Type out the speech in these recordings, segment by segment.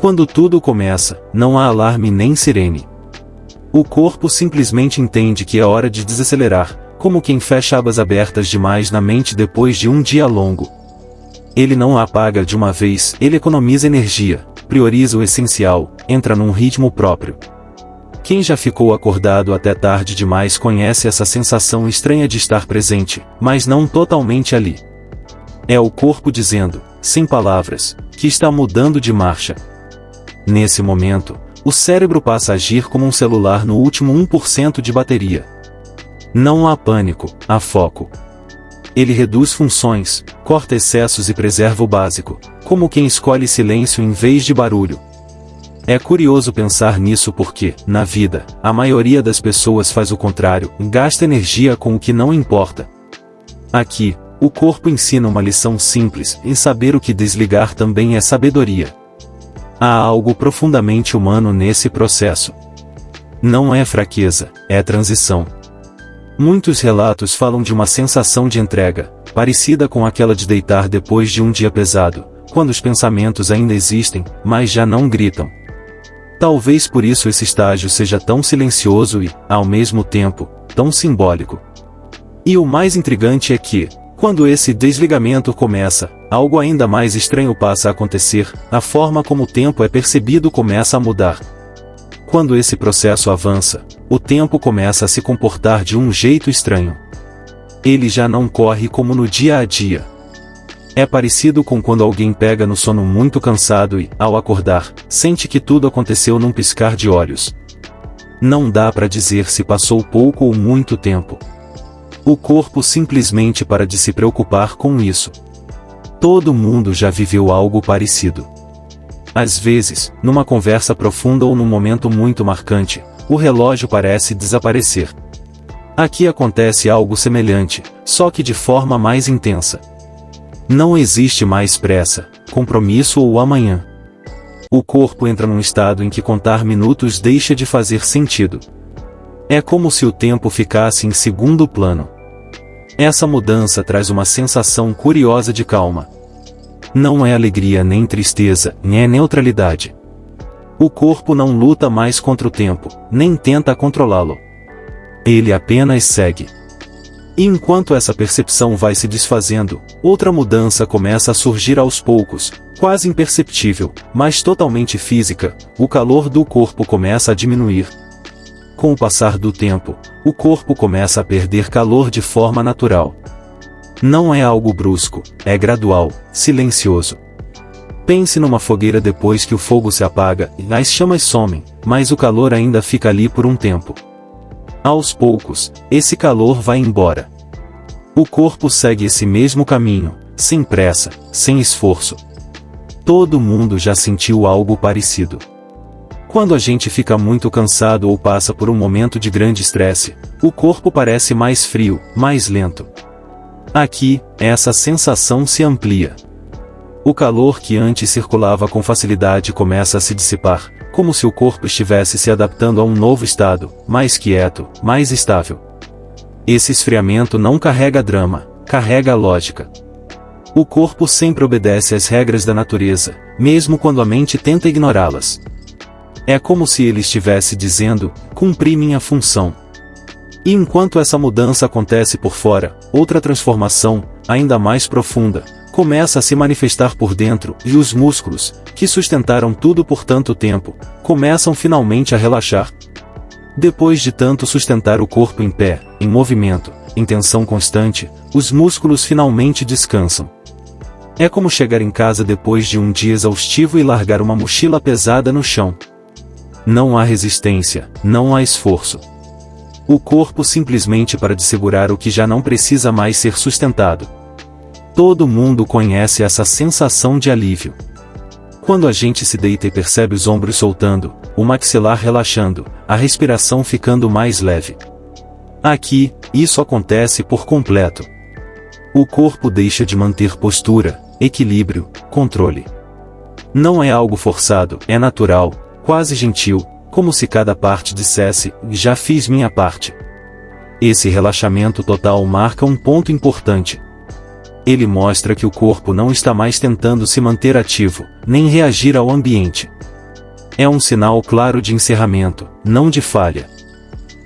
Quando tudo começa, não há alarme nem sirene. O corpo simplesmente entende que é hora de desacelerar, como quem fecha abas abertas demais na mente depois de um dia longo. Ele não a apaga de uma vez, ele economiza energia, prioriza o essencial, entra num ritmo próprio. Quem já ficou acordado até tarde demais conhece essa sensação estranha de estar presente, mas não totalmente ali. É o corpo dizendo, sem palavras, que está mudando de marcha. Nesse momento, o cérebro passa a agir como um celular no último 1% de bateria. Não há pânico, há foco. Ele reduz funções, corta excessos e preserva o básico, como quem escolhe silêncio em vez de barulho. É curioso pensar nisso porque, na vida, a maioria das pessoas faz o contrário, gasta energia com o que não importa. Aqui, o corpo ensina uma lição simples, e saber o que desligar também é sabedoria. Há algo profundamente humano nesse processo. Não é fraqueza, é transição. Muitos relatos falam de uma sensação de entrega, parecida com aquela de deitar depois de um dia pesado, quando os pensamentos ainda existem, mas já não gritam. Talvez por isso esse estágio seja tão silencioso e, ao mesmo tempo, tão simbólico. E o mais intrigante é que, quando esse desligamento começa, algo ainda mais estranho passa a acontecer, a forma como o tempo é percebido começa a mudar. Quando esse processo avança, o tempo começa a se comportar de um jeito estranho. Ele já não corre como no dia a dia. É parecido com quando alguém pega no sono muito cansado e, ao acordar, sente que tudo aconteceu num piscar de olhos. Não dá para dizer se passou pouco ou muito tempo. O corpo simplesmente para de se preocupar com isso. Todo mundo já viveu algo parecido. Às vezes, numa conversa profunda ou num momento muito marcante, o relógio parece desaparecer. Aqui acontece algo semelhante, só que de forma mais intensa. Não existe mais pressa, compromisso ou amanhã. O corpo entra num estado em que contar minutos deixa de fazer sentido. É como se o tempo ficasse em segundo plano. Essa mudança traz uma sensação curiosa de calma. Não é alegria nem tristeza, nem é neutralidade. O corpo não luta mais contra o tempo, nem tenta controlá-lo. Ele apenas segue. E enquanto essa percepção vai se desfazendo, outra mudança começa a surgir aos poucos, quase imperceptível, mas totalmente física. O calor do corpo começa a diminuir. Com o passar do tempo, o corpo começa a perder calor de forma natural. Não é algo brusco, é gradual, silencioso. Pense numa fogueira depois que o fogo se apaga, as chamas somem, mas o calor ainda fica ali por um tempo. Aos poucos, esse calor vai embora. O corpo segue esse mesmo caminho, sem pressa, sem esforço. Todo mundo já sentiu algo parecido. Quando a gente fica muito cansado ou passa por um momento de grande estresse, o corpo parece mais frio, mais lento. Aqui, essa sensação se amplia. O calor que antes circulava com facilidade começa a se dissipar, como se o corpo estivesse se adaptando a um novo estado, mais quieto, mais estável. Esse esfriamento não carrega drama, carrega lógica. O corpo sempre obedece às regras da natureza, mesmo quando a mente tenta ignorá-las. É como se ele estivesse dizendo, cumpri minha função. E enquanto essa mudança acontece por fora, outra transformação, ainda mais profunda, começa a se manifestar por dentro, e os músculos, que sustentaram tudo por tanto tempo, começam finalmente a relaxar. Depois de tanto sustentar o corpo em pé, em movimento, em tensão constante, os músculos finalmente descansam. É como chegar em casa depois de um dia exaustivo e largar uma mochila pesada no chão. Não há resistência, não há esforço. O corpo simplesmente para de segurar o que já não precisa mais ser sustentado. Todo mundo conhece essa sensação de alívio. Quando a gente se deita e percebe os ombros soltando, o maxilar relaxando, a respiração ficando mais leve. Aqui, isso acontece por completo. O corpo deixa de manter postura, equilíbrio, controle. Não é algo forçado, é natural, quase gentil, como se cada parte dissesse, já fiz minha parte. Esse relaxamento total marca um ponto importante. Ele mostra que o corpo não está mais tentando se manter ativo, nem reagir ao ambiente. É um sinal claro de encerramento, não de falha.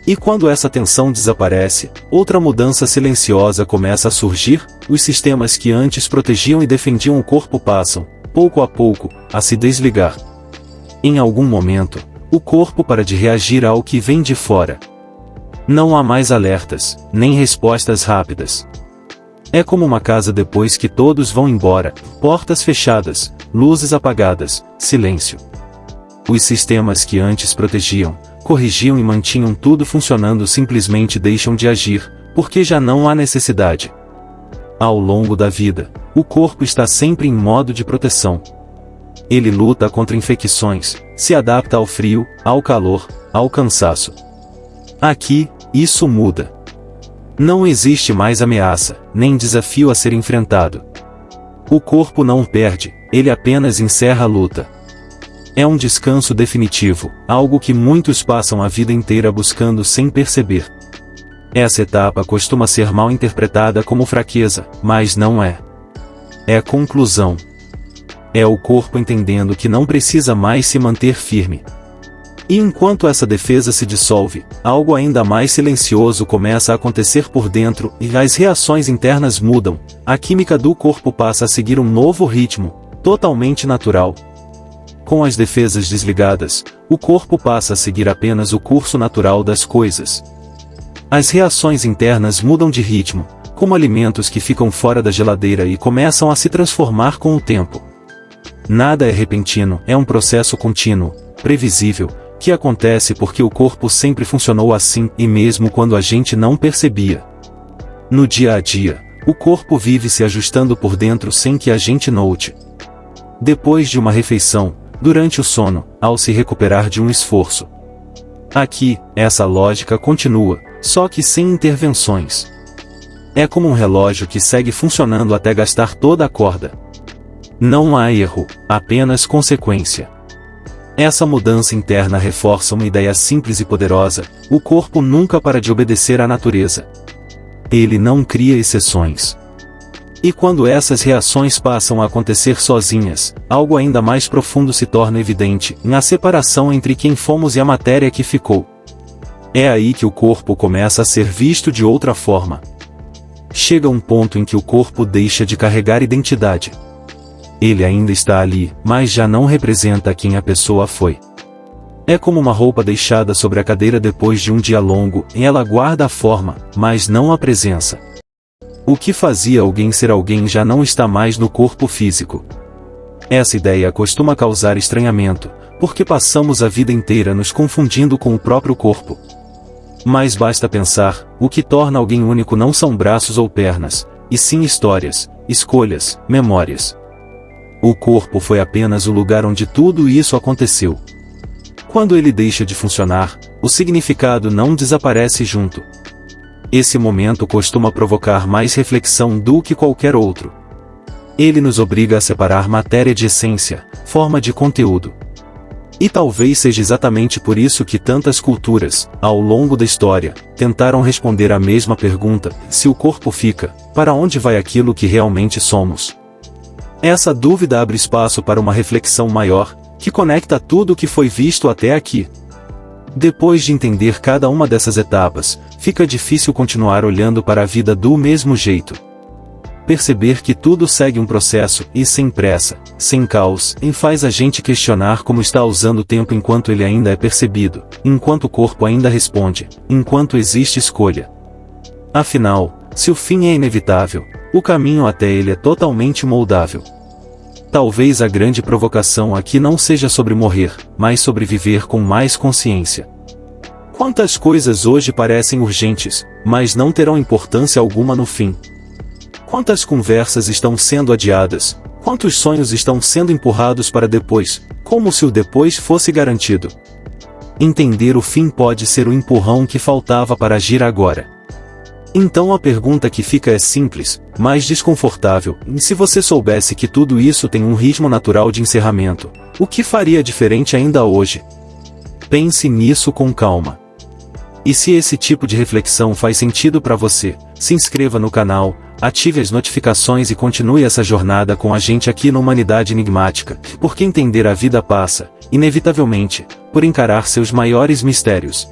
E quando essa tensão desaparece, outra mudança silenciosa começa a surgir. Os sistemas que antes protegiam e defendiam o corpo passam, pouco a pouco, a se desligar. Em algum momento, o corpo para de reagir ao que vem de fora. Não há mais alertas, nem respostas rápidas. É como uma casa depois que todos vão embora, portas fechadas, luzes apagadas, silêncio. Os sistemas que antes protegiam, corrigiam e mantinham tudo funcionando simplesmente deixam de agir, porque já não há necessidade. Ao longo da vida, o corpo está sempre em modo de proteção. Ele luta contra infecções, se adapta ao frio, ao calor, ao cansaço. Aqui, isso muda. Não existe mais ameaça, nem desafio a ser enfrentado. O corpo não perde, ele apenas encerra a luta. É um descanso definitivo, algo que muitos passam a vida inteira buscando sem perceber. Essa etapa costuma ser mal interpretada como fraqueza, mas não é. É conclusão. É o corpo entendendo que não precisa mais se manter firme. E enquanto essa defesa se dissolve, algo ainda mais silencioso começa a acontecer por dentro, e as reações internas mudam. A química do corpo passa a seguir um novo ritmo, totalmente natural. Com as defesas desligadas, o corpo passa a seguir apenas o curso natural das coisas. As reações internas mudam de ritmo, como alimentos que ficam fora da geladeira e começam a se transformar com o tempo. Nada é repentino, é um processo contínuo, previsível, que acontece porque o corpo sempre funcionou assim, e mesmo quando a gente não percebia. No dia a dia, o corpo vive se ajustando por dentro sem que a gente note. Depois de uma refeição, durante o sono, ao se recuperar de um esforço. Aqui, essa lógica continua, só que sem intervenções. É como um relógio que segue funcionando até gastar toda a corda. Não há erro, apenas consequência. Essa mudança interna reforça uma ideia simples e poderosa: o corpo nunca para de obedecer à natureza. Ele não cria exceções. E quando essas reações passam a acontecer sozinhas, algo ainda mais profundo se torna evidente, na separação entre quem fomos e a matéria que ficou. É aí que o corpo começa a ser visto de outra forma. Chega um ponto em que o corpo deixa de carregar identidade. Ele ainda está ali, mas já não representa quem a pessoa foi. É como uma roupa deixada sobre a cadeira depois de um dia longo, e ela guarda a forma, mas não a presença. O que fazia alguém ser alguém já não está mais no corpo físico. Essa ideia costuma causar estranhamento, porque passamos a vida inteira nos confundindo com o próprio corpo. Mas basta pensar, o que torna alguém único não são braços ou pernas, e sim histórias, escolhas, memórias. O corpo foi apenas o lugar onde tudo isso aconteceu. Quando ele deixa de funcionar, o significado não desaparece junto. Esse momento costuma provocar mais reflexão do que qualquer outro. Ele nos obriga a separar matéria de essência, forma de conteúdo. E talvez seja exatamente por isso que tantas culturas, ao longo da história, tentaram responder a mesma pergunta: se o corpo fica, para onde vai aquilo que realmente somos? Essa dúvida abre espaço para uma reflexão maior, que conecta tudo o que foi visto até aqui. Depois de entender cada uma dessas etapas, fica difícil continuar olhando para a vida do mesmo jeito. Perceber que tudo segue um processo, e sem pressa, sem caos, e faz a gente questionar como está usando o tempo enquanto ele ainda é percebido, enquanto o corpo ainda responde, enquanto existe escolha. Afinal, se o fim é inevitável, o caminho até ele é totalmente moldável. Talvez a grande provocação aqui não seja sobre morrer, mas sobre viver com mais consciência. Quantas coisas hoje parecem urgentes, mas não terão importância alguma no fim? Quantas conversas estão sendo adiadas? Quantos sonhos estão sendo empurrados para depois, como se o depois fosse garantido? Entender o fim pode ser o empurrão que faltava para agir agora. Então a pergunta que fica é simples, mas desconfortável: e se você soubesse que tudo isso tem um ritmo natural de encerramento, o que faria diferente ainda hoje? Pense nisso com calma. E se esse tipo de reflexão faz sentido para você, se inscreva no canal, ative as notificações e continue essa jornada com a gente aqui no Humanidade Enigmática, porque entender a vida passa, inevitavelmente, por encarar seus maiores mistérios.